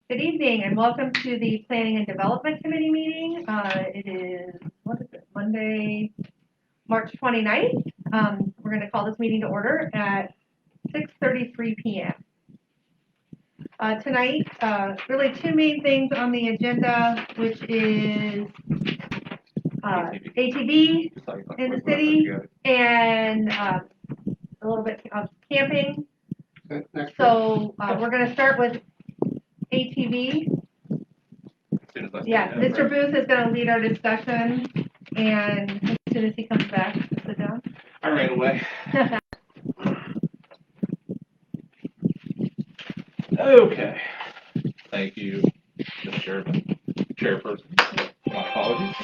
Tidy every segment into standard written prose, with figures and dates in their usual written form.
Good evening and welcome to the Planning and Development Committee meeting. It is, what is it, Monday, March 29th. We're going to call this meeting to order at 6:33 p.m. Tonight, really two main things on the agenda, which is ATV in the city and a little bit of camping. So we're going to start with ATV. Yeah, Mr. Booth is going to lead our discussion, and as soon as he comes back, sit down. I ran away. Okay. Thank you, Mr. Chairperson. My apologies.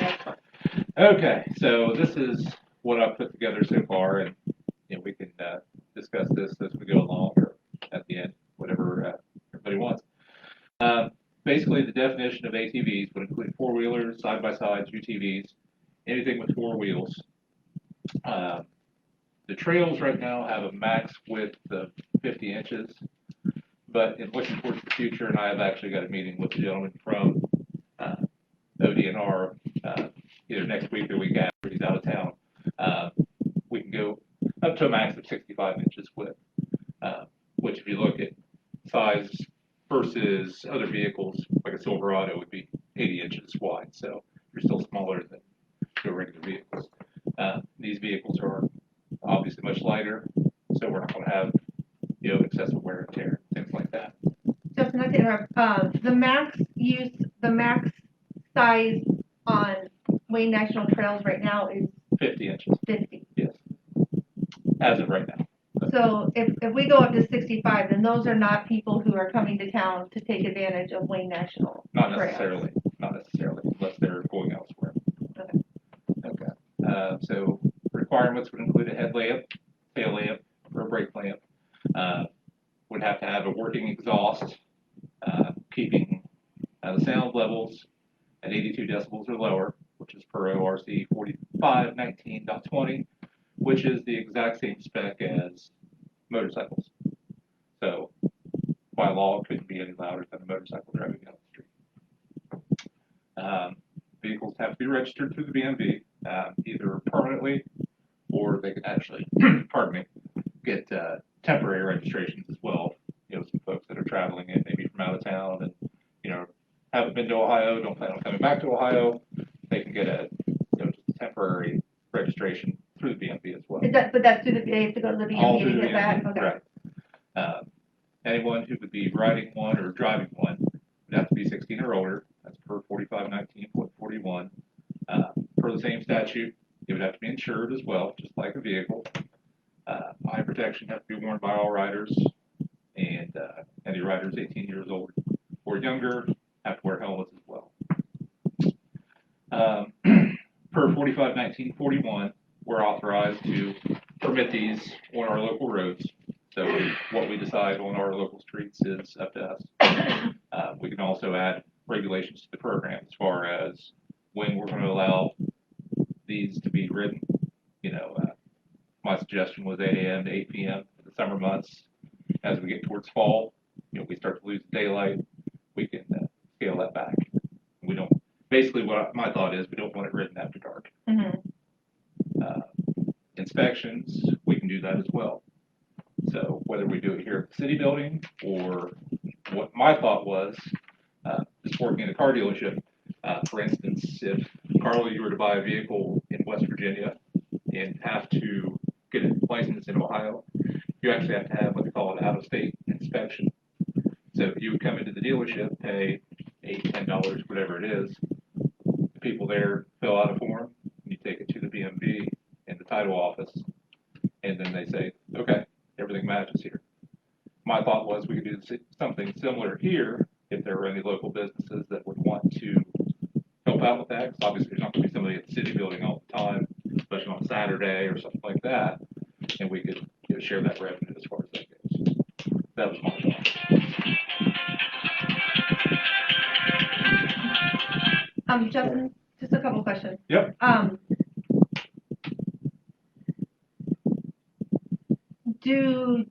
Okay, so this is what I've put together so far, and we can discuss this as we go along or at the end, whatever everybody wants. Basically, the definition of ATVs would include four-wheelers, side-by-sides, UTVs, anything with four wheels. The trails right now have a max width of 50 inches, but in looking towards the future, and I have actually got a meeting with a gentleman from ODNR either next week or week after, he's out of town. We can go up to a max of 65 inches width, which if you look at size versus other vehicles, like a Silverado would be 80 inches wide, so you're still smaller than the regular vehicles. These vehicles are obviously much lighter, so we're not going to have excessive wear and tear, things like that. Justin, not to interrupt. The max size on Wayne National Trails right now is 50 inches. 50. Yes, as of right now. So if we go up to 65, then those are not people who are coming to town to take advantage of Wayne National Not Trails. necessarily, unless they're going elsewhere. Okay. So requirements would include a headlamp, tail lamp, or a brake lamp. Would have to have a working exhaust, keeping the sound levels at 82 decibels or lower, which is per ORC 4519.20, which is the exact same spec as motorcycles. So by law, it couldn't be any louder than a motorcycle driving down the street. Vehicles have to be registered through the BMV, either permanently or they can actually, pardon me, get temporary registrations as well. Some folks that are traveling in maybe from out of town and haven't been to Ohio, don't plan on coming back to Ohio, they can get a just a temporary registration through the BMV as well. But that's through the they have to go to the BMV to get that. Okay. Right. Anyone who would be riding one or driving one would have to be 16 or older. That's per 4519.41. Per the same statute, it would have to be insured as well, just like a vehicle. Eye protection has to be worn by all riders, and any riders 18 years old or younger have to wear helmets as well. Per 4519.41, we're authorized to permit these on our local roads. So what we decide on our local streets is up to us. We can also add regulations to the program as far as when we're going to allow these to be ridden. My suggestion was 8 a.m. to 8 p.m. in the summer months. As we get towards fall, we start to lose daylight. We can scale that back. We don't. Basically, my thought is we don't want it ridden after dark. Mm-hmm. Inspections, we can do that as well. So whether we do it here at the city building or what my thought was, just working in a car dealership. For instance, if Carla, you were to buy a vehicle in West Virginia and have to get a license in Ohio, you actually have to have what they call an out-of-state inspection. So you would come into the dealership, pay $8, $10, whatever it is. The people there fill out a form, and you take it to the BMV in the title office, and then they say, okay, everything matches here. My thought was we could do something similar here if there were any local businesses that would want to help out with that, because obviously there's not going to be somebody at the city building all the time, especially on Saturday or something like that, and we could share that revenue as far as that goes. That was my thought. Justin, just a couple questions. Yep. Do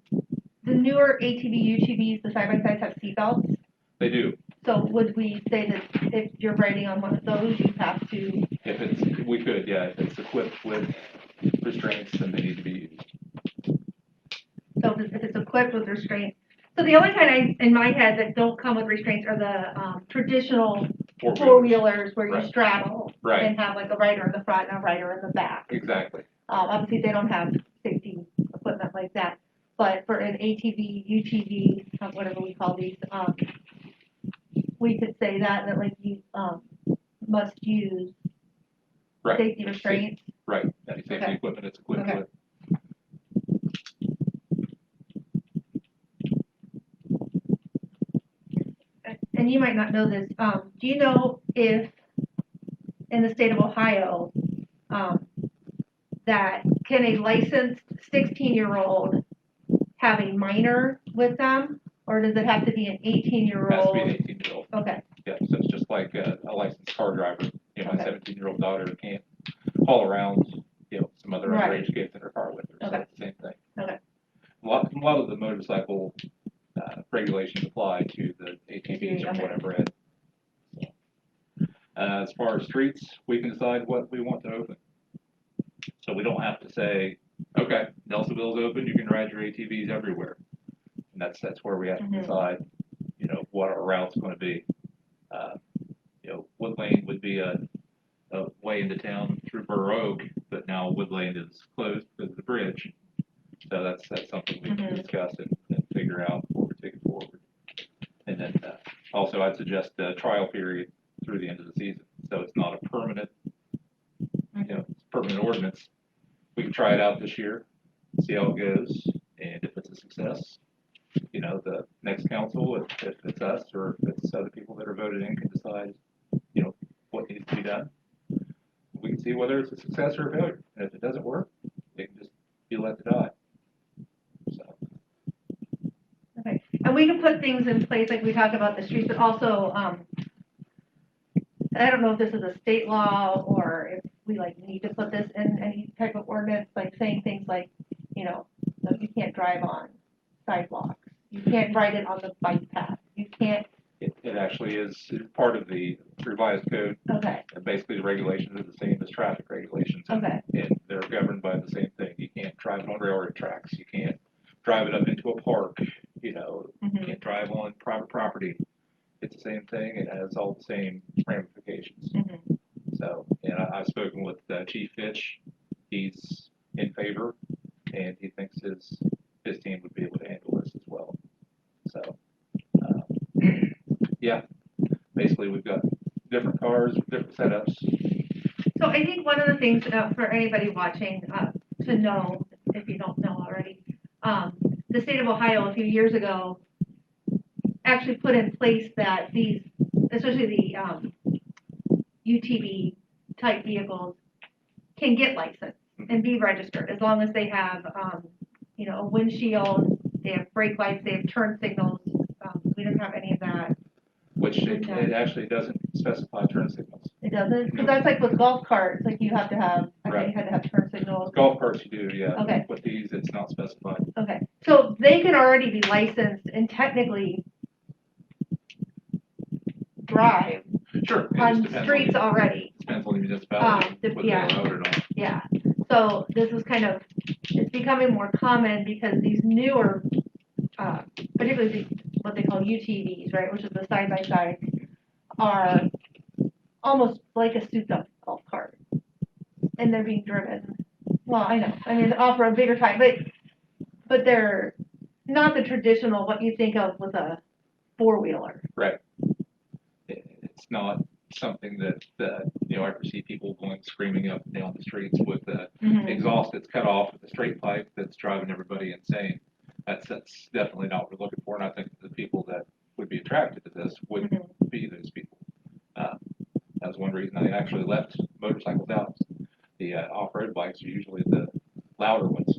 the newer ATV, UTVs, the side-by-sides have seatbelts? They do. So would we say that if you're riding on one of those, you have to, If it's, we could, yeah, if it's equipped with restraints, then they need to be used. so if it's equipped with restraints? So the only kind in my head that don't come with restraints are the traditional four-wheelers where you Right. straddle Right. and have like a rider in the front and a rider in the back. Exactly. Obviously, they don't have safety equipment like that. But for an ATV, UTV, whatever we call these, we could say that like you must use Right. safety restraints. Right. Any safety Okay. equipment it's equipped Okay. with. And you might not know this. Do you know if in the state of Ohio that can a licensed 16-year-old have a minor with them, or does it have to be an 18-year-old? Has to be an 18-year-old. Okay. Yeah, so it's just like a licensed car driver. You know, my Okay. 17-year-old daughter can't haul around, you know, some other Right. underage kids in her car with her. So Okay. it's the same thing. Okay. A lot of the motorcycle regulations apply to the ATVs or Okay. whatever it. So, as far as streets, we can decide what we want to open. So we don't have to say, okay, Nelsonville's open, you can ride your ATVs everywhere. And that's where we have to decide, you know, what our route's going to be. You know, Wood Lane would be a way into town through Burr Oak, but now Wood Lane is closed because of the bridge. So that's something we can discuss and figure out before we take it forward. And then also I'd suggest a trial period through the end of the season. So it's not a permanent, you know, permanent ordinance. We can try it out this year, see how it goes, and if it's a success, you know, the next council, if it's us or if it's other people that are voted in, can decide, you know, what needs to be done. We can see whether it's a success or a failure. And if it doesn't work, it can just be let to die. So. Okay. And we can put things in place like we talked about the streets, but also I don't know if this is a state law or if we like need to put this in any type of ordinance, like saying things like, you know, you can't drive on sidewalks, you can't ride it on the bike path, you can't. It actually is part of the revised code. Okay. And basically, the regulations are the same as traffic regulations. Okay. And they're governed by the same thing. You can't drive it on railroad tracks. You can't drive it up into a park. You know, you can't drive on private property. It's the same thing. It has all the same ramifications. So, and I've spoken with Chief Fitch. He's in favor, and he thinks his team would be able to handle this as well. So, yeah, basically we've got different cars, different setups. So I think one of the things for anybody watching to know, if you don't know already, the state of Ohio a few years ago actually put in place that these, especially the UTV type vehicles, can get licensed and be registered as long as they have, you know, a windshield, they have brake lights, they have turn signals. We don't have any of that. Which it actually doesn't specify turn signals. It doesn't? Because that's like with golf carts, like you have to have, I think you had to have turn signals. Golf carts you do, yeah. Okay. With these, it's not specified. Okay. So they can already be licensed and technically drive Sure. on streets already. Depends on the municipality. What Yeah. they allowed it on. Yeah. So this is kind of, it's becoming more common because these newer, particularly what they call UTVs, right, which is the side-by-side, are almost like a souped-up golf cart. And they're being driven. Well, I know. I mean, offer a bigger type, but they're not the traditional, what you think of with a four-wheeler. Right. It's not something that, you know, I ever see people going screaming up and down the streets with the exhaust that's cut off with a straight pipe that's driving everybody insane. That's definitely not what we're looking for, and I think the people that would be attracted to this would be those people. That was one reason I actually left motorcycles out. The off-road bikes are usually the louder ones.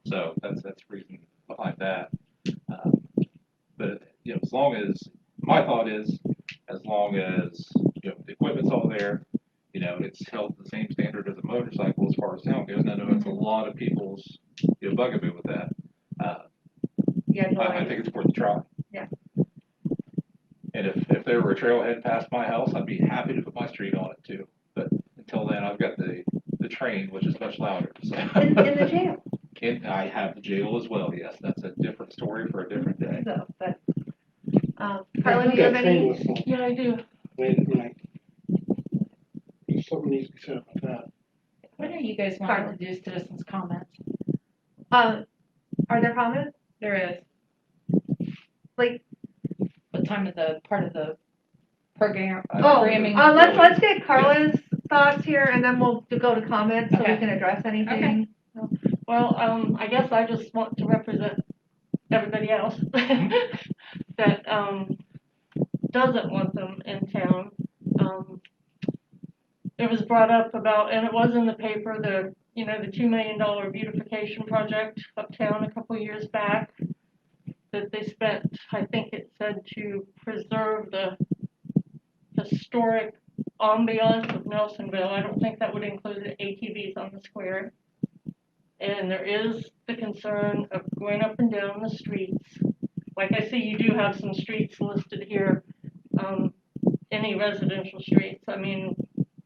So that's the reason behind that. But you know, as long as my thought is, as long as you know the equipment's all there, you know, it's held the same standard as a motorcycle as far as sound goes. And I know it's a lot of people's bugaboo with that. Yeah, I think it's worth a try. Yeah. there were a trailhead past my house, I'd be happy to put my street on it too. But until then, I've got the train, which is much louder. So. In the jail. And I have the jail as well, yes. That's a different story for a different day. So, but, Carla, do you have any? Yeah, I do. Late at night. Something needs to be said about that. When are you guys wanting to do citizens' comments? Are there comments? There is. Like, What time of the, part of the program? oh, programming? let's get Carla's thoughts here, and then we'll go to comments so we Okay. can address anything. Well, I guess I just want to represent everybody else that doesn't want them in town. It was brought up about, and it was in the paper, the $2 million beautification project uptown a couple years back that they spent, I think it said, to preserve the historic ambiance of Nelsonville. I don't think that would include the ATVs on the square. And there is the concern of going up and down the streets. Like I see, you do have some streets listed here, any residential streets. I mean,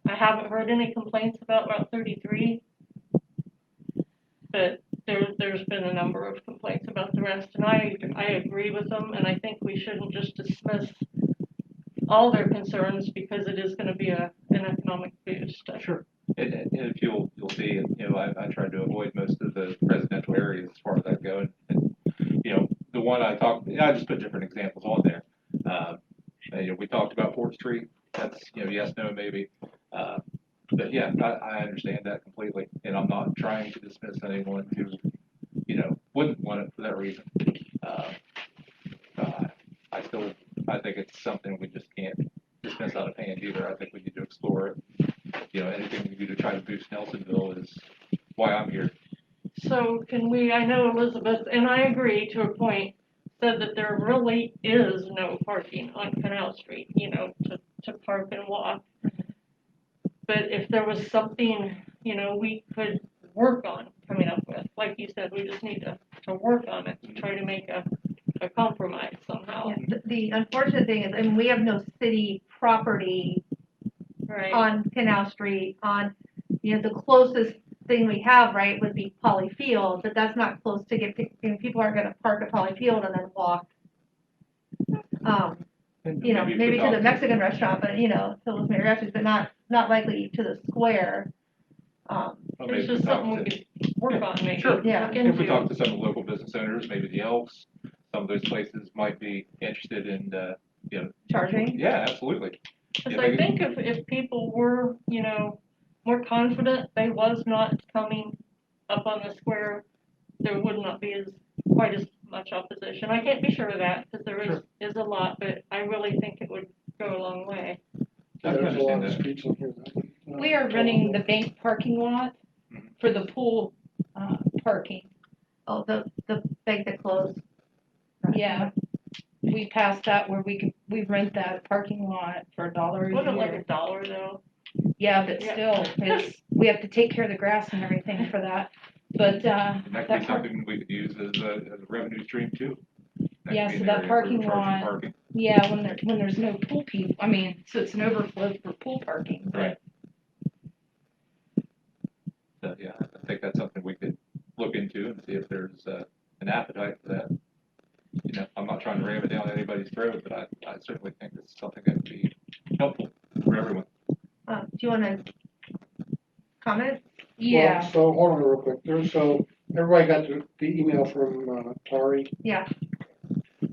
I haven't heard any complaints about Route 33, but there's been a number of complaints about the rest, and I agree with them, and I think we shouldn't just dismiss all their concerns because it is going to be an economic boost. Sure. And if you'll see, I tried to avoid most of the residential areas as far as that goes. And the one I just put different examples on there. We talked about 4th Street. That's yes, no, maybe. But yeah, I understand that completely, and I'm not trying to dismiss anyone who wouldn't want it for that reason. I think it's something we just can't dismiss out of hand either. I think we need to explore it. Anything we do to try to boost Nelsonville is why I'm here. So I know Elizabeth, and I agree to a point, said that there really is no parking on Canal Street, to park and walk. But if there was something, we could work on coming up with, like you said, we just need to work on it, to try to make a compromise somehow. Yeah, the unfortunate thing is, we have no city property Right. on Canal Street. The closest thing we have, right, would be Poly Field, but that's not close to people aren't going to park at Poly Field and then walk. Maybe to the Mexican restaurant, but to those mariachis, but not likely to the square. It's just something we could work on, maybe. Sure. Yeah. Look If we into. talk to some of the local business owners, maybe the Elks, some of those places might be interested in, Charging. Yeah, absolutely. Because I think if people were, more confident they was not coming up on the square, there would not be quite as much opposition. I can't be sure of that because there is a lot, but I really think it would go a long way. I can There's a lot understand of that. streets on here. We are running the bank parking lot for the pool parking. Oh, the bank that closed. Yeah. We passed that where we rent that parking lot for $1 a Wasn't like year. $1 though. Yeah, but Yeah. still, we have to take care of the grass and everything for that. But, And that could be that park, something we could use as a revenue stream too. That Yeah, could be so an that area where we're parking charging lot- parking. yeah, when there's no pool people, so it's an overflow for pool parking. Right. So, yeah, I think that's something we could look into and see if there's an appetite for that. I'm not trying to ram it down anybody's throat, but I certainly think it's something that would be helpful for everyone. Do you want to comment? Yeah. Well, so hold on real quick. Everybody got the email from Tari. Yeah.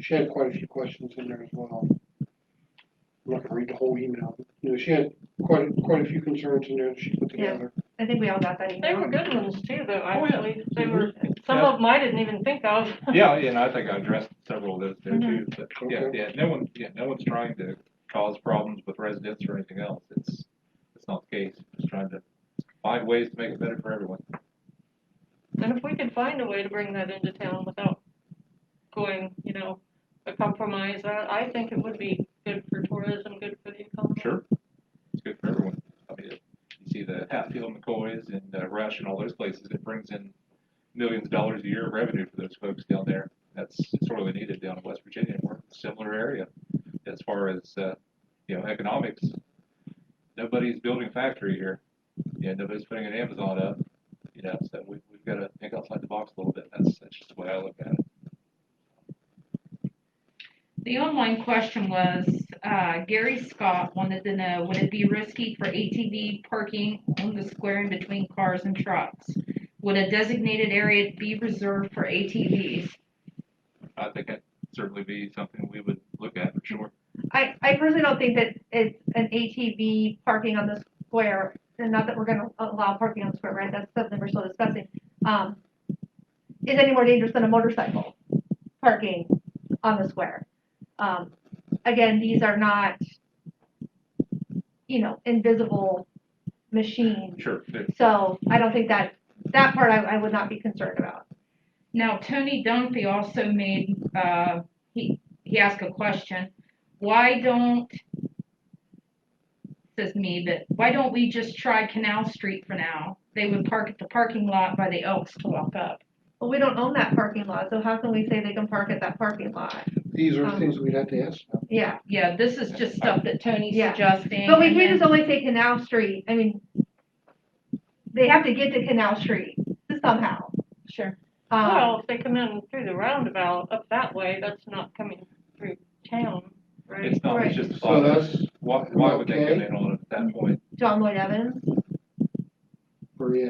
She had quite a few questions in there as well. I'm not gonna read the whole email. She had quite a few concerns in there that she put Yeah. together. I think we all got that They email. were good ones too, though, Oh, yeah. actually. They were, some Yeah. of them I didn't even think of. Yeah, and I think I addressed several of those there too, but Okay. no one's trying to cause problems with residents or anything else. It's not the case. Just trying to find ways to make it better for everyone. And if we could find a way to bring that into town without going, a compromise, I think it would be good for tourism, good for the economy. Sure. It's good for everyone. You see the Hatfield McCoys and Rush and all those places, it brings in millions of dollars a year of revenue for those folks down there. That's sorely needed down in West Virginia. We're in a similar area as far far as, economics, nobody's building a factory here. Nobody's putting an Amazon up, so we've got to think outside the box a little bit. That's just the way I look at it. The online question was, Gary Scott wanted to know, would it be risky for ATV parking on the square in between cars and trucks? Would a designated area be reserved for ATVs? I think that'd certainly be something we would look at for sure. I personally don't think that it's an ATV parking on the square, and not that we're gonna allow parking on the square, right? That's something we're still discussing. Is any more dangerous than a motorcycle parking on the square? Again, these are not, invisible machines. Sure. So I don't think that part I would not be concerned about. Now, Tony Dunphy also made, he asked a question. Why don't we just try Canal Street for now? They would park at the parking lot by the Elks to walk up. But we don't own that parking lot, so how can we say they can park at that parking lot? These are things we'd have to ask them. Yeah, Yeah, this is just stuff that Tony's Yeah. suggesting. but we and can't then- just only say Canal Street. I mean, they have to get to Canal Street somehow. Sure. Well, if they come in through the roundabout up that way, that's not coming through town, right? It's not, Right. it's just a So thought. that's, Why would they come okay. in on it at that point? John Lloyd Evans.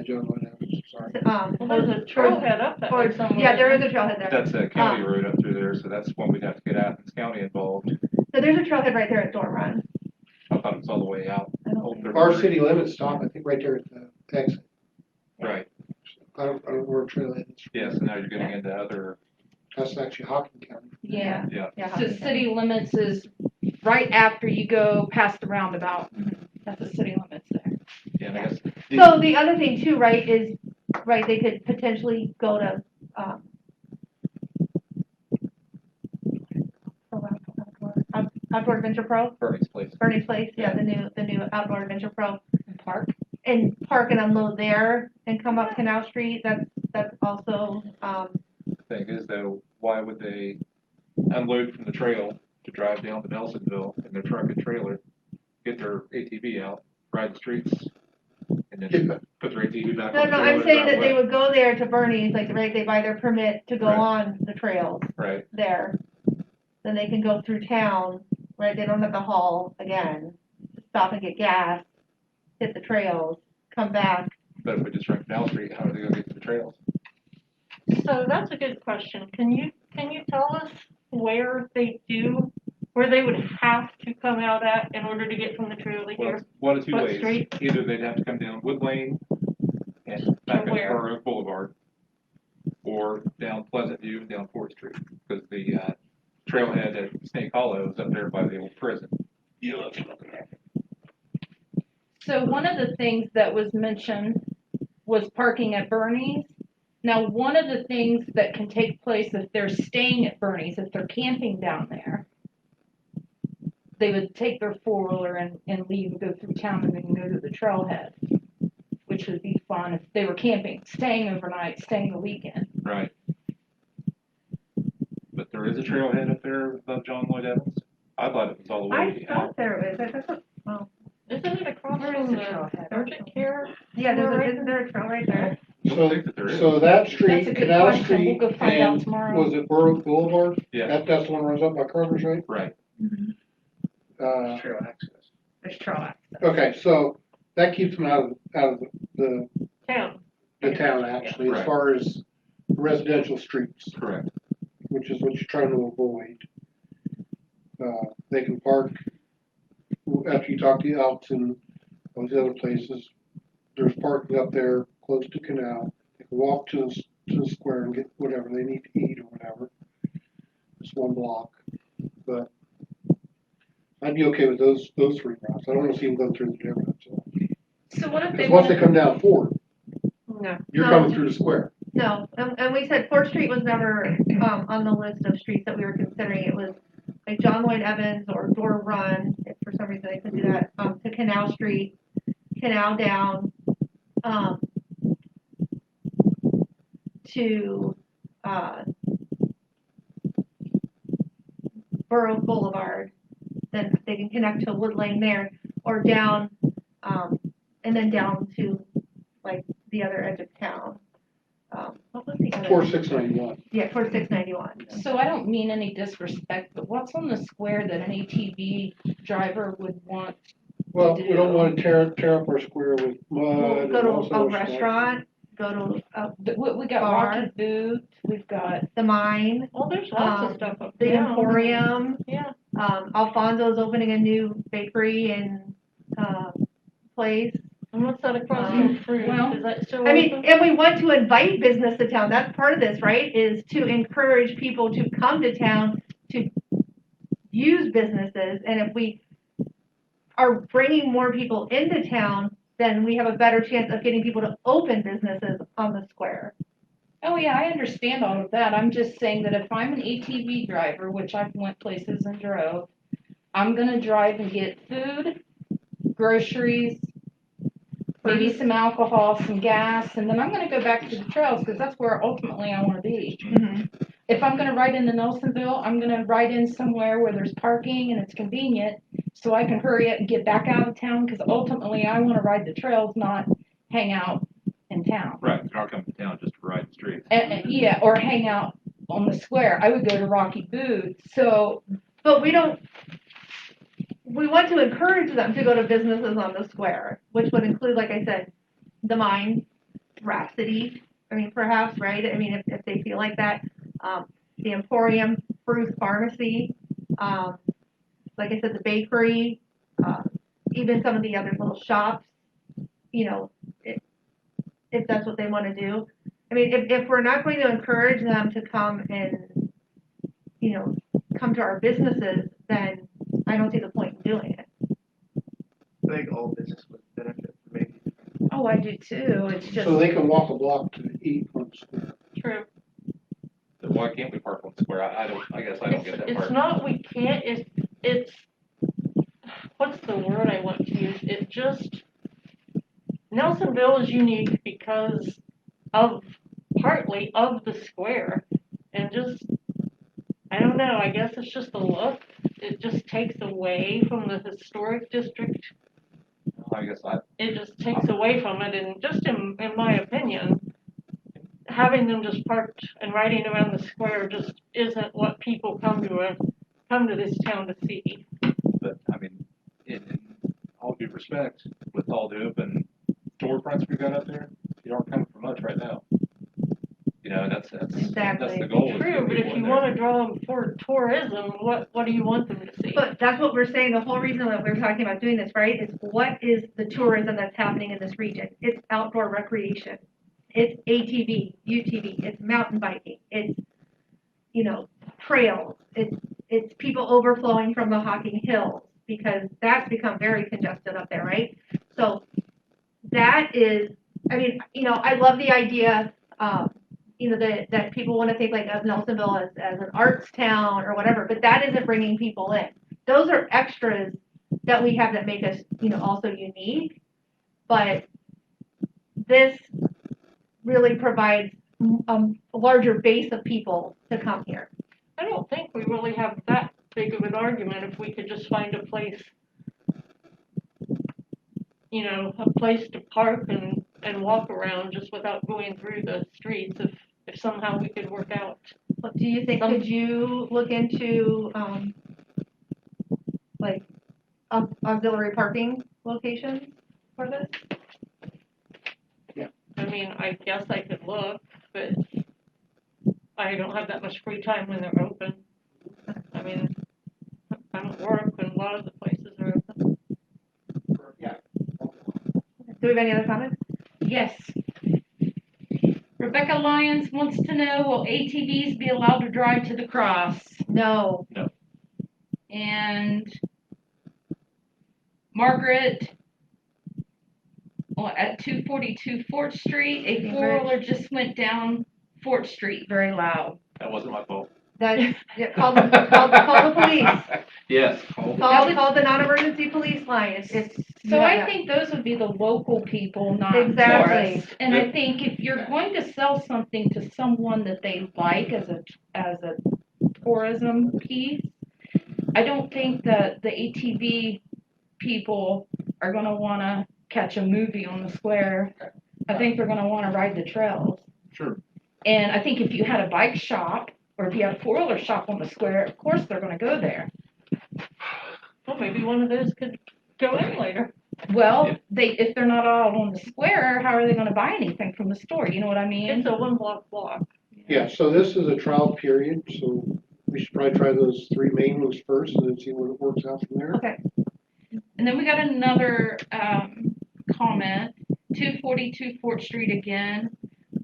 John Lloyd Evans, sorry. Well, there's a trailhead up that way somewhere. Yeah, there is a trailhead there. That's a county road up through there, so that's one we'd have to get Athens County involved. So there's a trailhead right there at Dorm Run. I thought it was all the way out. I don't Old think- Our Third city limits stop, I think, right there at the exit. Right, I don't know where trailhead is. yeah, so now you're getting into other, That's actually Hocking County. Yeah. yeah. Yeah. So city limits is right after you go past the roundabout. That's the city limits there. Yeah, and I guess. So the other thing too, right, is, right, they could potentially go to, Outdoor Adventure Pro, Bernie's place. Bernie's Place, yeah, the new Outdoor Adventure Pro, Park. and park and unload there and come up Canal Street. That's also, Thing is though, why would they unload from the trail to drive down to Nelsonville in their truck and trailer, get their ATV out, ride the streets, and then put their ATV back no, on the no, trailer I'm and saying drive that they away? would go there to Bernie's, like, right, they buy their permit to go Right. on the trails Right, there. Then they can go through town, right, they don't have to haul again, stop and get gas, hit the trails, come back. but if we just run Canal Street, how are they gonna get to the trails? So that's a good question. Can you tell us where they would have to come out at in order to get from the trailer Well, here? it's one of two What ways. street? Either they'd have to come down Wood Lane and back up where? Burr Oak Boulevard, or down Pleasant View and down 4th Street, because the trailhead at Snake Hollow is up there by the old prison. So one of the things that was mentioned was parking at Bernie's. Now, one of the things that can take place if they're staying at Bernie's, if they're camping down there, they would take their four-wheeler and leave and go through town and then go to the trailhead, which would be fun if they were camping, staying overnight, staying the weekend. Right. But there is a trailhead up there above John Lloyd Evans. I thought it was all the I way thought out. there was, I thought, well, Isn't it across Where is from the the trailhead? urgent care? yeah, isn't there a trail right there? I don't think that there is. So that That's a street, good Canal question. Street, We'll go find out and tomorrow. was it Borough Boulevard? Yeah. That's the one that runs up by Carver's, right? Right. Trail access. There's trail access. Okay, so that keeps them out of the Town. town actually, as Right. far as residential streets, Correct. which is what you're trying to avoid. They can park, after you talk to the Elks and those other places, there's parking up there close to Canal. They can walk to the square and get whatever they need to eat or whatever. It's one block, but I'd be okay with those three routes. I don't wanna see them go through the difference. So what if they Because once they wanted, come down Ford, No. you're No. coming through the square. No, and we said 4th Street was never, on the list of streets that we were considering. It was like John Lloyd Evans or Door Run, if for some reason they could do that, to Canal Street, Canal down, to, Borough Boulevard, then they can connect to Wood Lane there, or down, and then down to, like, the other edge of town. What was the other? Towards 691. Yeah, towards 691. So I don't mean any disrespect, but what's on the square that an ATV driver would want? Well, do. we don't want to tear up our square with We'll mud. go and all to a sorts of stuff. restaurant, go to We got Bar. Rocky Boot, we've got, the Mine, Well, there's lots of stuff up the there. Emporium. Yeah, Alfonso's opening a new bakery and place. and what's that across from Fruit? well, Is that still I mean, open? and we want to invite business to town. That's part of this, right? Is to encourage people to come to town to use businesses. And if we are bringing more people into town, then we have a better chance of getting people to open businesses on the square. oh yeah, I understand all of that. I'm just saying that if I'm an ATV driver, which I've went places and drove, I'm gonna drive and get food, groceries, maybe some alcohol, some gas, and then I'm gonna go back to the trails, because that's where ultimately I wanna be. If I'm gonna ride into Nelsonville, I'm gonna ride in somewhere where there's parking and it's convenient, so I can hurry up and get back out of town, because ultimately I wanna ride the trails, not hang out in town. Right, you're not coming to town just to ride the streets. Yeah, or hang out on the square. I would go to Rocky Boot, so, But we want to encourage them to go to businesses on the square, which would include, like I said, the Mine, Rhapsody, I mean, perhaps, right? I mean, if they feel like that, the Emporium, Fruit Pharmacy, like I said, the bakery, even some of the other little shops, you know, if that's what they want to do. I mean, if we're not going to encourage them to come and, you know, come to our businesses, then I don't see the point in doing it. I think all business would benefit from maybe. oh, I do too. It's just, So they can walk a block to eat from the square. True. So why can't we park on the square? I guess I don't get that It's part. not, we can't, it's, what's the word I want to use? It just, Nelsonville is unique because of, partly of the square. And just, I don't know, I guess it's just the look. It just takes away from the historic district. I guess It just takes away from it, and just in my opinion, having them just parked and riding around the square just isn't what people come to this town to see. but I mean, in all due respect, with all the open storefronts we've got up there, you aren't coming for much right now. You know, that's Exactly. the goal. is to True, get but if people you in there. want to draw them for tourism, what do you want them to see? But that's what we're saying, the whole reason that we're talking about doing this, right, is what is the tourism that's happening in this region? It's outdoor recreation. It's ATV, UTV, it's mountain biking, it's, you know, trails, it's people overflowing from the Hocking Hills, because that's become very congested up there, right? So that is, I mean, you know, I love the idea, you know, that people want to think like of Nelsonville as an arts town or whatever, but that isn't bringing people in. Those are extras that we have that make us, you know, also unique. But this really provides a larger base of people to come here. I don't think we really have that big of an argument if we could just find a place, you know, a place to park and walk around just without going through the streets if somehow we could work out. What do you think? Could you look into like auxiliary parking locations for this? I mean, I guess I could look, but I don't have that much free time when they're open. I mean, I'm at work and a lot of the places are open. Yeah. Do we have any other comments? yes. Rebecca Lyons wants to know, will ATVs be allowed to drive to the cross? No. And Margaret, at 242 Fort Street, a four-wheeler just went down Fort Street very loud. That wasn't my fault. That's, yeah, call the police. Yes. Call the non-emergency police line. It's So yeah, I yeah. think those would be the local people, not Exactly. tourists. And I think if you're going to sell something to someone that they like as a tourism piece, I don't think that the ATV people are gonna wanna catch a movie on the square. I think they're gonna wanna ride the trails. Sure. And I think if you had a bike shop, or if you had a four-wheeler shop on the square, of course they're gonna go there. Well, maybe one of those could go in later. Well, if they're not all on the square, how are they gonna buy anything from the store, you know what I mean? It's a one block. Yeah, so this is a trial period, so we should probably try those three main ones first and then see what it works out from there. Okay, And then we got another, comment, 242 Fort Street again.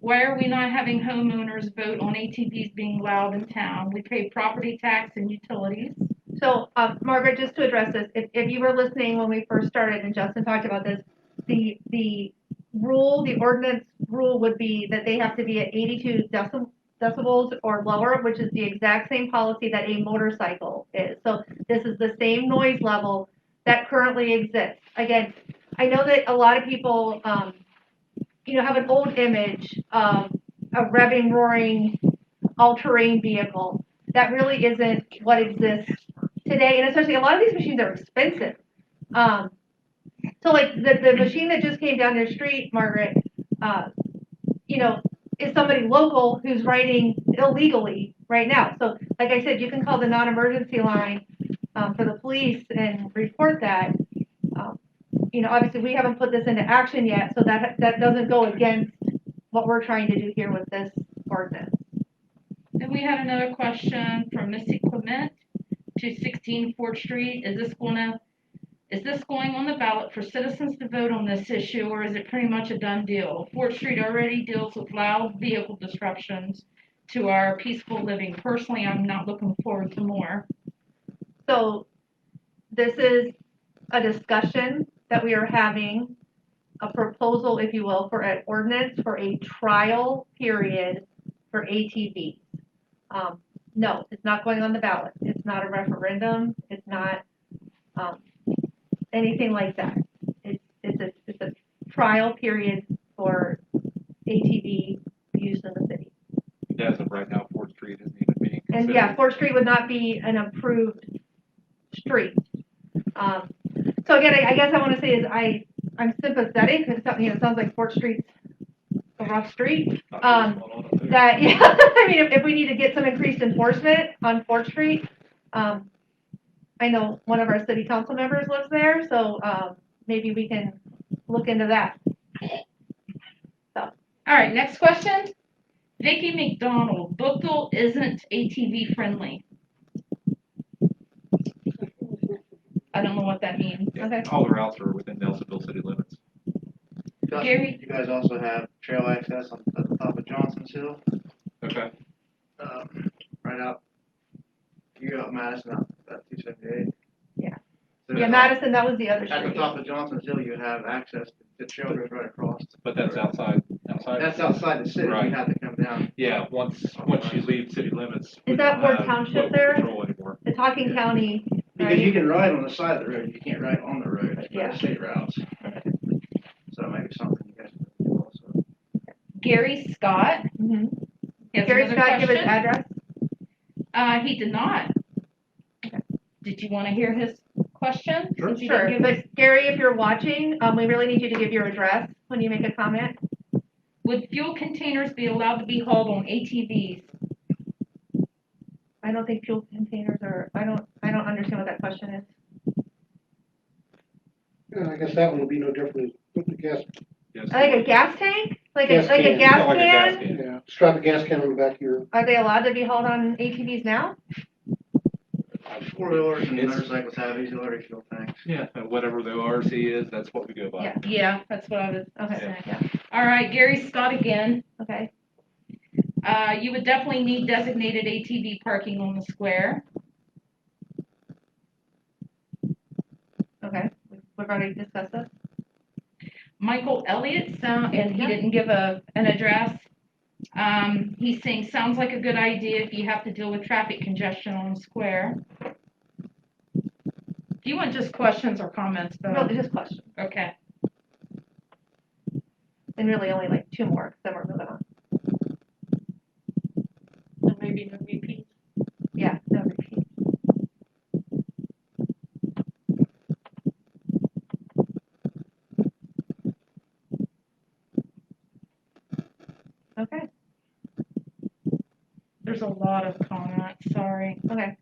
Why are we not having homeowners vote on ATVs being allowed in town? We pay property tax and utilities. so, Margaret, just to address this, if you were listening when we first started and Justin talked about this, the ordinance rule would be that they have to be at 82 decibels or lower, which is the exact same policy that a motorcycle is. So this is the same noise level that currently exists. Again, I know that a lot of people, have an old image of a revving, roaring, all-terrain vehicle. That really isn't what exists today, and especially a lot of these machines are expensive. So like the machine that just came down your street, Margaret, is somebody local who's riding illegally right now. So like I said, you can call the non-emergency line for the police and report that. Obviously we haven't put this into action yet, so that doesn't go against what we're trying to do here with this ordinance. Then we had another question from Missy Clement to 16 Fort Street. Is this going on the ballot for citizens to vote on this issue, or is it pretty much a done deal? Fort Street already deals with loud vehicle disruptions to our peaceful living. Personally, I'm not looking forward to more. So this is a discussion that we are having, a proposal, if you will, for an ordinance for a trial period for ATVs. No, it's not going on the ballot. It's not a referendum. It's not anything like that. It's a trial period for ATV use in the city. As of right now, Fourth Street isn't even being And considered. yeah, Fourth Street would not be an approved street. So again, I guess I want to say is I'm sympathetic because it sounds like Fourth Street's a rough street. That yeah, I mean if we need to get some increased enforcement on Fourth Street, I know one of our city council members lives there, so maybe we can look into that. All right, next question. Vicki McDonald, Bookville isn't ATV friendly. I don't know what that means. Yeah, Okay. all the routes are within Nelsonville city limits. Gary? You guys also have trail access at the top of Johnson's Hill, Okay. right out, you go up Madison, up 278. Yeah. So Yeah, Madison, that was the other At the street. top of Johnson's Hill, you have access, the trail goes right across. But that's outside. That's outside the city, Right. you have to come down. Yeah, once you leave city limits. we Is that don't Ward have Township local there? control anymore. It's Hocking Yeah. County, Because you right? can ride on the side of the road, you can't ride on the road, by Yeah. the state routes. So that might be something you guys can do also. Gary Scott. Mhm. He has Gary another Scott, give his question. address. He did not. Okay. Did you want to hear his question? Sure. Since he Sure, didn't give his- but Gary, if you're watching, we really need you to give your address when you make a comment. Would fuel containers be allowed to be hauled on ATVs? I don't think fuel containers are, I don't understand what that question is. Yeah, I guess that one would be no different as the gas, Yes. Like a gas tank? Like a Gas can. Yeah, gas like a gas can? can. yeah, strap a gas can on the back of your, Are they allowed to be hauled on ATVs now? Four-wheelers and It's- motorcycles have auxiliary fuel tanks. Yeah, whatever the ORC is, that's what we go by. Yeah. Yeah, that's what I was Okay, saying. yeah, All right, Gary Scott again. okay. You would definitely need designated ATV parking on the square. Okay, we've already discussed this. Michael Elliott, and he Yeah. didn't give an address. He's saying, sounds like a good idea if you have to deal with traffic congestion on the square. Do you want just questions or comments, though? No, just questions, Okay. and really only like two more, then we're moving on. And maybe no repeat. Yeah, no repeat. Okay, There's a lot of comments, sorry. okay.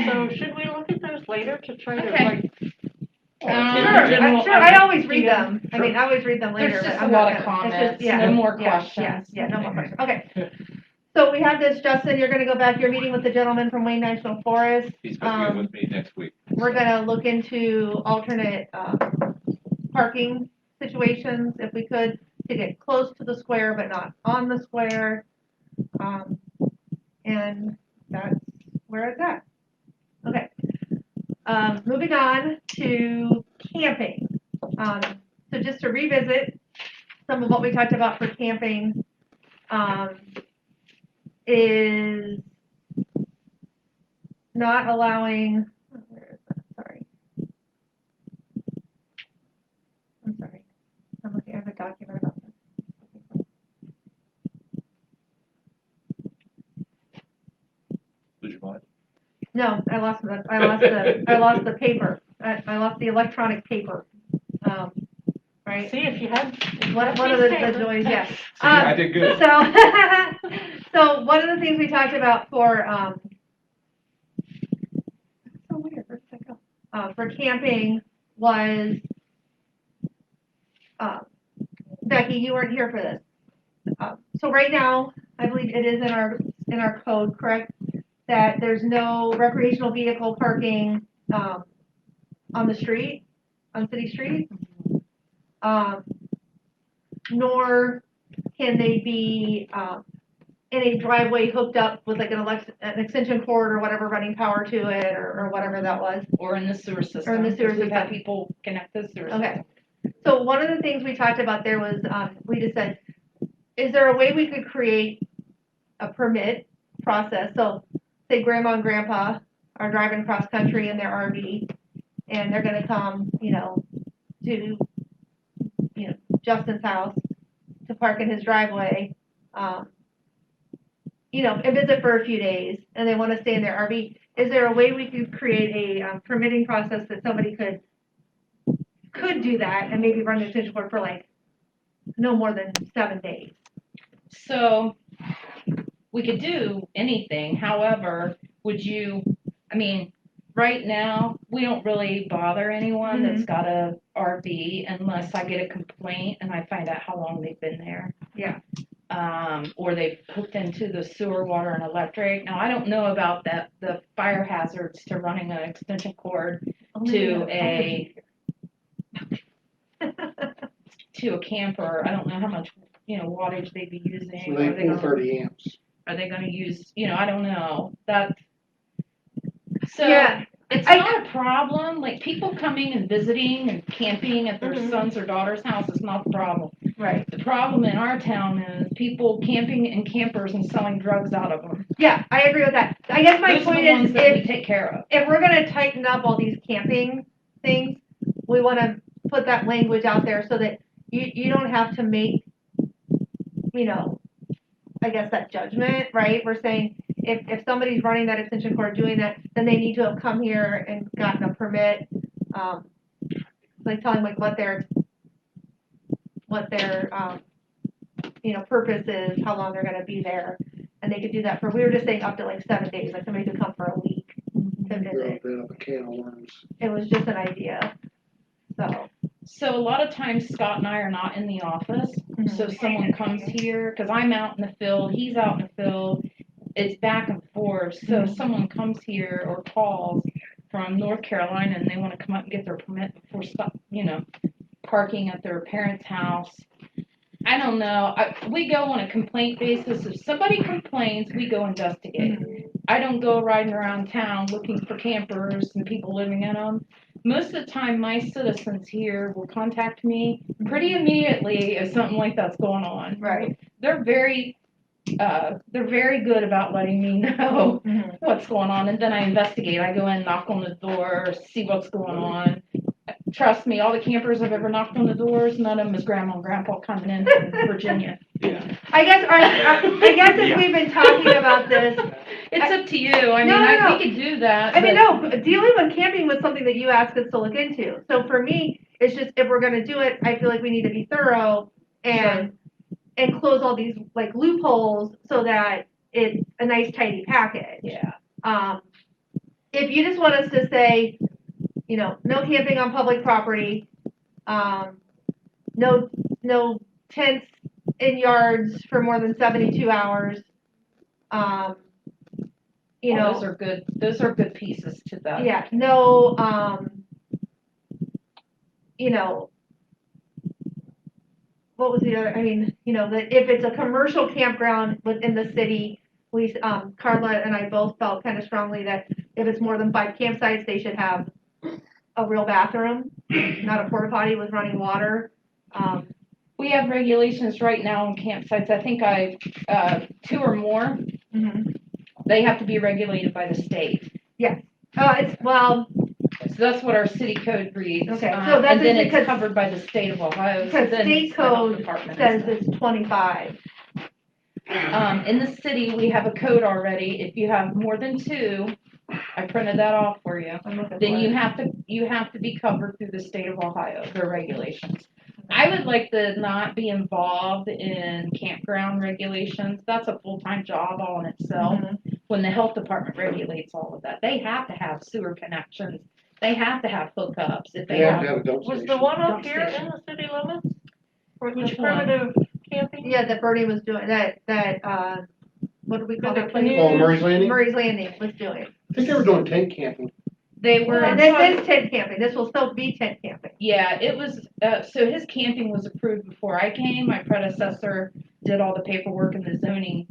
So should we look at those later to try to Okay. like, Sure, general- I always read Yeah. them. I mean, I always read them later, There's but just I'm a not lot of gonna- it's just- comments, yeah, no more yeah, questions. Yeah, no more questions. Okay. So we have this, Justin, you're gonna go back, you're meeting with the gentleman from Wayne National Forest. He's supposed to be with me next week. We're gonna look into alternate, parking situations, if we could, to get close to the square, but not on the square. And that's where it's at. Okay. Moving on to camping. So just to revisit some of what we talked about for camping, is not allowing, where is that? Sorry. I'm sorry. I'm looking at a document about this. Lose your mind? No, I lost the paper. I lost the electronic paper. Right? see if you had. One of the joys, yes. See, I did good. So one of the things we talked about for, so weird, where did that go? For camping was, Becky, you weren't here for this. So right now, I believe it is in our code, correct? That there's no recreational vehicle parking, on the street, on city streets. Nor can they be, in a driveway hooked up with like an extension cord or whatever running power to it or whatever that was. Or in the sewer system. Or in the sewer 'cause we've had system. people connect to the sewer system. Okay. So one of the things we talked about there was, we just said, is there a way we could create a permit process? So say grandma and grandpa are driving cross country in their RV and they're gonna come, to, Justin's house to park in his driveway, and visit for a few days and they want to stay in their RV. Is there a way we could create a permitting process that somebody could do that and maybe run the extension cord for like no more than 7 days? So, we could do anything, however, right now, we don't really bother anyone that's got a RV unless I get a complaint and I find out how long they've been there. Yeah. Or they've hooked into the sewer, water, and electric. Now, I don't know about the fire hazards to running an extension cord to a camper. I don't know how much, wattage they'd be using. So they pull 30 amps. Are they gonna use, I don't know, so, Yeah. it's not a problem, like, people coming and visiting and camping at their son's or daughter's house is not the problem. Right. The problem in our town is people camping in campers and selling drugs out of them. Yeah, I agree with that. I guess my Those are point the ones is that we take care of. if we're gonna tighten up all these camping things, we wanna put that language out there so that you don't have to make, I guess that judgment, right? We're saying if somebody's running that extension cord doing that, then they need to have come here and gotten a permit. Like telling like what their purpose is, how long they're gonna be there. And they could do that we were just saying up to like 7 days, like somebody could come for a week to visit. Open up a can of worms. It was just an idea, so. So a lot of times Scott and I are not in the office, so if someone comes here, cause I'm out in the field, he's out in the field, it's back and forth, so if someone comes here or calls from North Carolina and they wanna come up and get their permit before parking at their parents' house, I don't know, we go on a complaint basis, if somebody complains, we go investigate. I don't go riding around town looking for campers and people living in them. Most of the time, my citizens here will contact me pretty immediately if something like that's going on. Right. They're very good about letting me know what's going on, and then I investigate. I go in, knock on the door, see what's going on. Trust me, all the campers I've ever knocked on the doors, none of them is grandma and grandpa coming in from Virginia. Yeah. I guess if we've been talking about this, It's up to you. I mean, No. we could do that. I mean, but- no, dealing with camping was something that you asked us to look into. So for me, it's just, if we're gonna do it, I feel like we need to be thorough and close all these like loopholes so that it's a nice tidy package. Yeah. If you just want us to say, you know, no camping on public property, no tents in yards for more than 72 hours, you know, Those are good pieces to that. yeah, no, you know, what was the other, I mean, you know, that if it's a commercial campground within the city, we, Carla and I both felt kind of strongly that if it's more than 5 campsites, they should have a real bathroom, not a porta potty with running water. We have regulations right now on campsites. I think 2 or more, they have to be regulated by the state. Yes. Well, So that's what our city code reads. Okay, so that's and then because- it's covered by the state of Ohio. because then state the health code department says is it's 25. in the city, we have a code already. If you have more than 2, I printed that off for you. Then you have to be covered through the state of Ohio, their regulations. I would like to not be involved in campground regulations. That's a full-time job all in itself. When the health department regulates all of that, they have to have sewer connections. They have to have hookups if they They have have. to have a dump Was station. the one up Dump here station. in the city limits? For the Which one? primitive camping? Yeah, that Bernie was doing, that, what do we call The that place? canoe? Oh, Murray's Landing? Murray's Landing was doing. I think they were doing tent camping. They were. Well, This is tent camping, this will still be tent camping. Yeah, it was, so his camping was approved before I came. My predecessor did all the paperwork and the zoning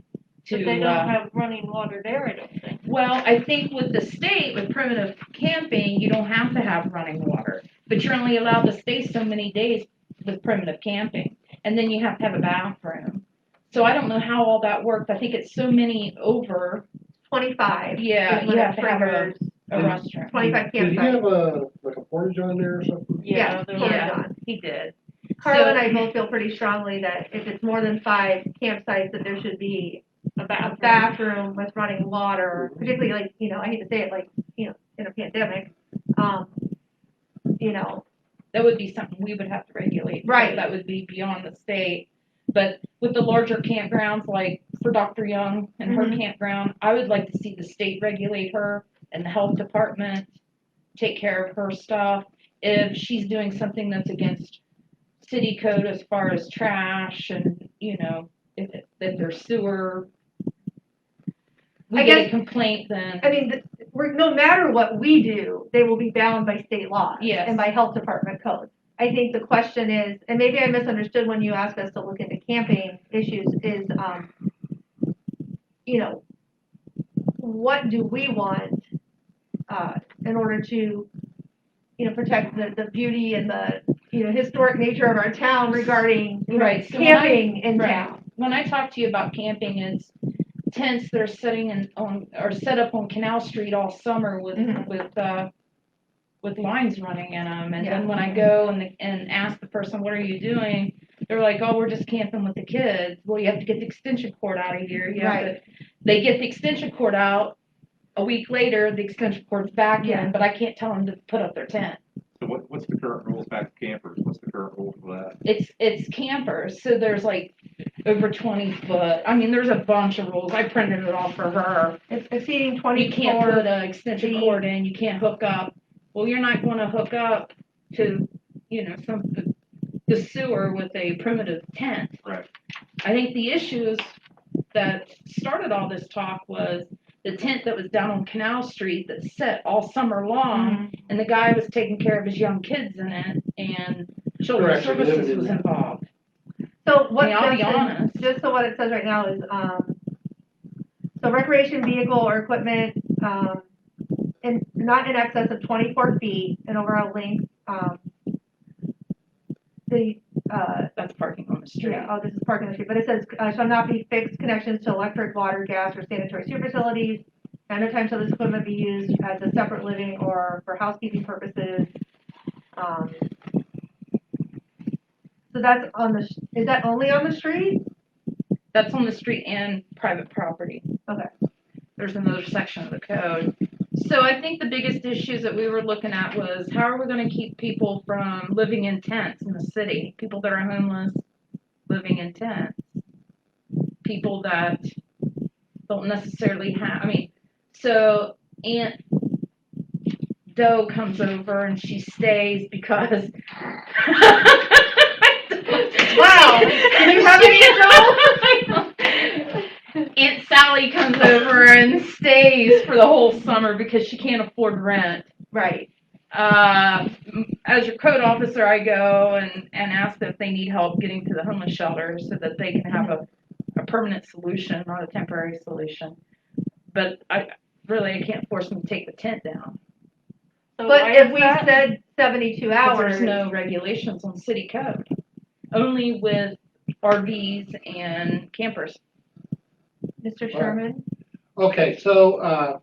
to. But they don't have running water there, I don't think. Well, I think with the state, with primitive camping, you don't have to have running water, but you're only allowed to stay so many days with primitive camping, and then you have to have a bathroom. So I don't know how all that worked. I think it's so many over. 25. Yeah, is you what have it to have a triggers. restroom. 25 Did he campsites. have like a portage on there or something? Yeah, there porta Yeah, john. he did. Carla and I both feel pretty strongly that if it's more than 5 campsites, that there should be a bathroom with running water, particularly like, you know, I hate to say it, like, you know, in a pandemic, you know. That would be something we would have to regulate. Right. That would be beyond the state. But with the larger campgrounds, like for Dr. Young and her campground, I would like to see the state regulate her and the health department take care of her stuff. If she's doing something that's against city code as far as trash and, you know, if there's sewer, we I get a guess- complaint, then. I mean, no matter what we do, they will be bound by state law Yes. and by health department code. I think the question is, and maybe I misunderstood when you asked us to look into camping issues, is, you know, what do we want in order to, you know, protect the beauty and the, you know, historic nature of our town regarding, you know, Right, so camping in right. town. When I talk to you about camping, it's tents that are set up on Canal Street all summer with lines running in them. And then when I go and ask the person, what are you doing? They're like, oh, we're just camping with the kids. Well, you have to get the extension cord out of here. They get the extension cord out. A week later, the extension cord's back in, but I can't tell them to put up their tent. So what's the current rules back to campers? What's the current rule for that? It's campers, so there's like over 20 foot. I mean, there's a bunch of rules. I printed it all for her. It's exceeding You 24. can't put an extension cord in. You can't hook up. Well, you're not going to hook up to, you know, the sewer with a primitive tent. Right. I think the issues that started all this talk was the tent that was down on Canal Street that set all summer long, and the guy was taking care of his young kids in it, and Children's Correct, living Services in was that. involved. So what, I'll be Justin, honest. just so what it says right now is, so recreation vehicle or equipment, not in excess of 24 feet and overall length, That's parking on the street. yeah, oh, this is parking on the street, but it says, shall not be fixed connections to electric, water, gas, or sanitary sewer facilities. At no time shall this equipment be used as a separate living or for housekeeping purposes. So that's is that only on the street? That's on the street and private property. Okay. There's another section of the code. So I think the biggest issues that we were looking at was how are we going to keep people from living in tents in the city? People that are homeless, living in tents. People that don't necessarily have, I mean, so Aunt Doe comes over and she stays because. Wow, do you have any, Aunt Sally comes over and stays for the whole summer because she can't afford rent. Right. As your code officer, I go and ask them if they need help getting to the homeless shelter so that they can have a permanent solution, not a temporary solution. But I can't force them to take the tent down. So But why if is we that? said 72 Because hours. there's no regulations on city code. Only with RVs and campers. Mr. Sherman? Okay, so,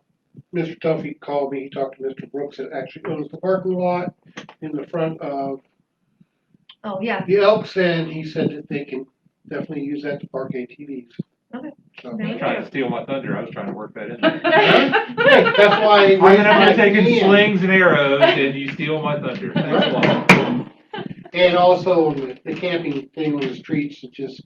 Mr. Tuffy called me, he talked to Mr. Brooks that actually owns the parking lot in the front of Oh, yeah. the Elks, and he said that they can definitely use that to park ATVs. Okay. So, There You're trying to steal my thunder, I was trying to work that in there. hey, that's why I I'm raised gonna my be taking hand. slings and arrows, and you steal my thunder. Thanks a lot. And also the camping thing on the streets, it just,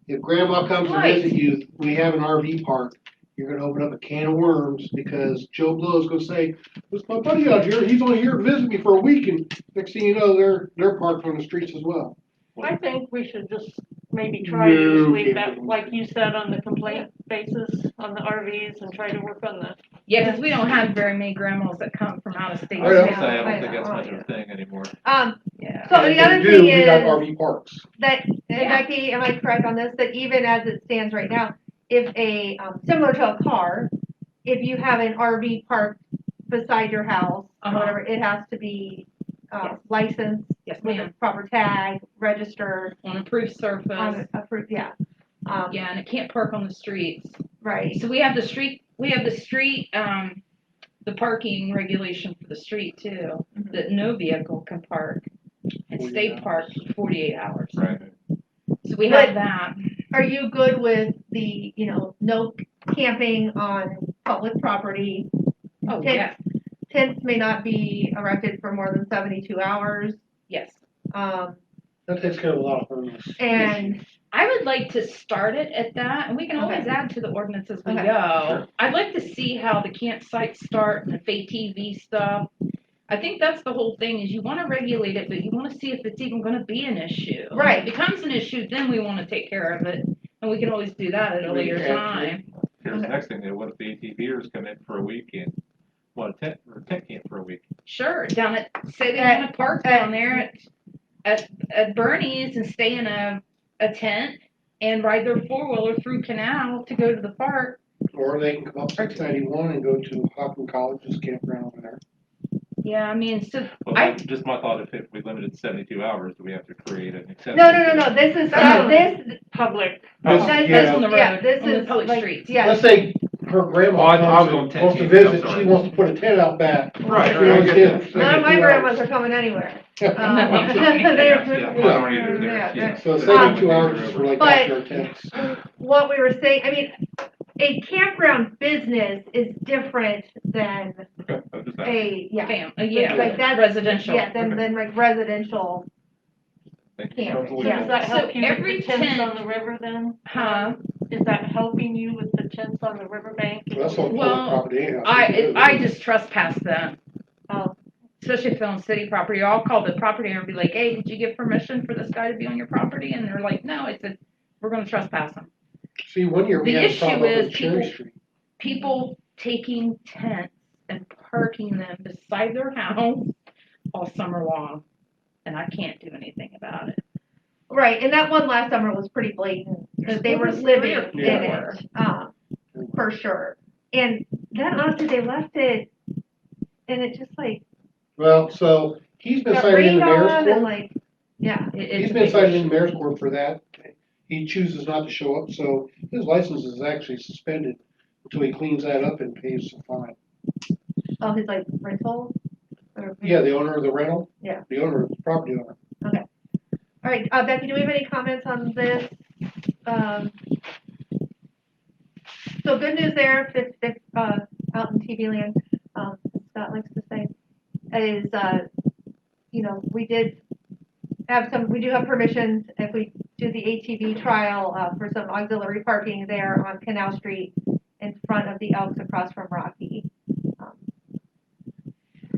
if grandma comes to Right. visit you, we have an RV park, you're gonna open up a can of worms because Joe Blow's gonna say, there's my buddy out here, he's only here to visit me for a week, and next thing you know, they're parked on the streets as well. I think we should just maybe try to just No, leave can't that, do like you said, on the complaint basis on the RVs and try to work on the. Yeah, because we don't have very many grandmas that come from out of state. I know. I don't I think know. that's much of a thing anymore. Yeah. So And the if other they do, thing we got is RV parks. that, and Yeah. Becky, am I correct on this, that even as it stands right now, if a, similar to a car, if you have an RV parked beside your house, or Uh-huh. whatever, it has to be, Yes. licensed Yes, with a ma'am. proper tag, registered, On approved surface. on approved, yeah. Yeah, and it can't park on the streets. Right. So we have the street, the parking regulation for the street too, Mhm. that no vehicle can park and stay 48 parked for 48 hours. Right. So we But- have that. Are you good with the, no camping on public property? Oh, Tents- yeah, Tents may not be erected for more than 72 hours. yes. That takes care of a lot of homeless. And, I would like to start it at that, and we can always Okay. add to the ordinance as we Okay. go. Sure. I'd like to see how the campsites start and the ATV stuff. I think that's the whole thing, is you wanna regulate it, but you wanna see if it's even gonna be an issue. Right. If it becomes an issue, then we wanna take care of it, and we can always do that at a We later can. time. Here's the Okay. next thing, what if the ATVers come in for a week and want a tent camp for a week? Sure, down at, say they At- wanna park down there at Bernie's and stay in a tent and ride their four-wheeler through Canal to go to the park. Or they can come up 691 and go to Hawken College's campground over there. Yeah, I mean, so Well, just my thought, if we limited to 72 hours, do we have to create an exception? no, this is, this, Public. That's- That's- that's on the yeah, road, this on the is public like- streets. yeah. Let's say her grandma I was on wants 10 to camping, visit, I'm sorry. she wants to put a tent out back. Right, She right, I wants get to- that. none of my 72 grandmas hours. are coming anywhere. Yeah, They're- mine aren't either there, Yeah, yeah. So The 72 days hours are is over. for like But- backyard tents. What we were saying, I mean, a campground business is different than Okay, I'm just asking. Yeah, Like that's- residential. than like residential. Thank you. Camping, So yeah. does that So help you with every the tents tent- on the river then? Huh? Is that helping you with the tents on the riverbank? Well, that's on public Well, property anyhow. I just trespass them, Oh, especially if they're on city property. I'll call the property owner and be like, hey, did you get permission for this guy to be on your property? And they're like, no. I said, we're gonna trespass him. See, one year we The had a issue problem up is on Cherry people- Street. People taking tents and parking them beside their house all summer long, and I can't do anything about it. Right, and that one last summer was pretty blatant, because they It were was living 3 or in 4. it, for sure. And then honestly, they left it, and it just like, Well, so he's been got cited in rained the mayor's on, and court. like, yeah. It's He's a been big cited in issue. the mayor's court for that. He chooses not to show up, so his license is actually suspended until he cleans that up and pays the fine. Oh, his like rental? Or- Yeah, the owner of the rental? Yeah. The owner, the property owner. All right, Becky, do we have any comments on this? So good news there, if out in TV land, Scott likes to say, is, we do have permissions if we do the ATV trial, for some auxiliary parking there on Canal Street in front of the Elks across from Rocky.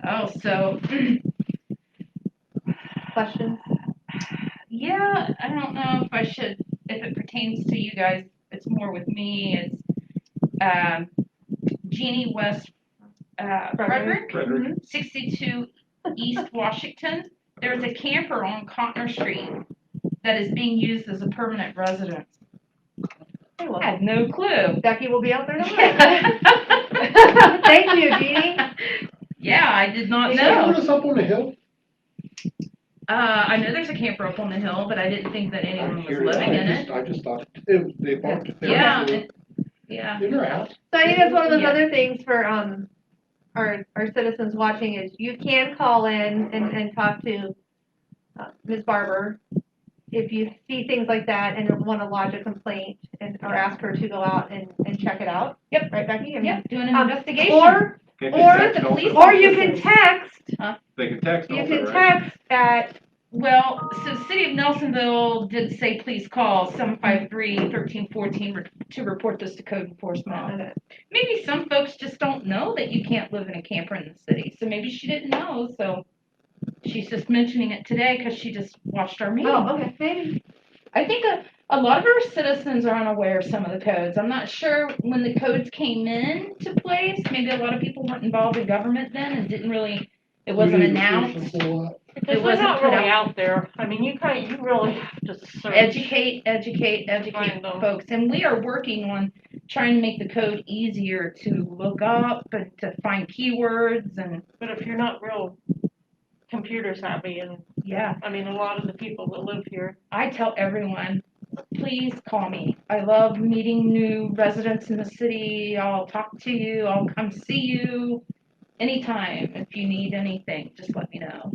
Oh, so, Questions? yeah, I don't know if I should, if it pertains to you guys, it's more with me, it's, Jeannie West, Frederick, Frederick. 62 East Washington. There's a camper on Cotner Street that is being used as a permanent residence. Hey, well, I had no clue. Becky will be out there tomorrow. Yeah. Thank you, Jeannie. Yeah, I did not Is that know. put us up on the hill? I know there's a camper up on the hill, but I didn't think that anyone was Curious. living in it. I just thought they parked it there. Yeah, So- and- yeah. In their house. So I think that's one of those Yeah. other things for, our citizens watching is you can call in and talk to, Ms. Barber if you see things like that and want to lodge a complaint or ask her to go out and check it out. Yep. Right, Becky? I mean, Yep, doing an Um, investigation. Or, They can or text the also. police- or you can text, They can text you also, can right? text at, Well, so City of Nelsonville did say please call 753-1314 to report this to code enforcement. Maybe some folks just don't know that you can't live in a camper in the city, so maybe she didn't know, so she's just mentioning it today because she just watched our meeting. oh, okay, maybe. I think a lot of our citizens are unaware of some of the codes. I'm not sure when the codes came into place, maybe a lot of people weren't involved in government then and didn't really, it wasn't We need to push announced. them full up. Because they're wasn't not put really out. out there. I mean, you really have to search. Educate Find them. folks. And we are working on trying to make the code easier to look up and to find keywords and, But if you're not real computer savvy, and, yeah. I mean, a lot of the people that live here, I tell everyone, please call me. I love meeting new residents in the city. I'll talk to you. I'll come see you anytime. If you need anything, just let me know.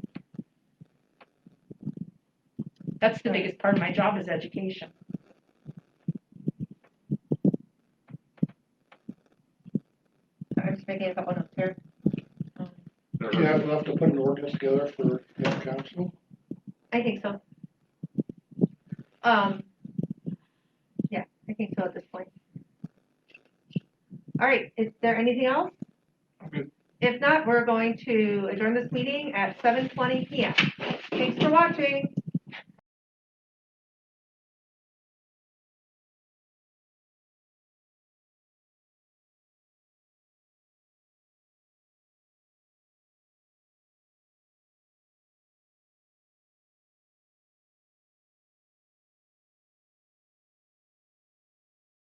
That's the biggest part of my job is education. I'm just making a couple notes here. Do you have enough to put an ordinance together for the council? I think so. Yeah, I think so at this point. All right, is there anything else? Okay. If not, we're going to adjourn this meeting at 7:20 PM. Thanks for watching.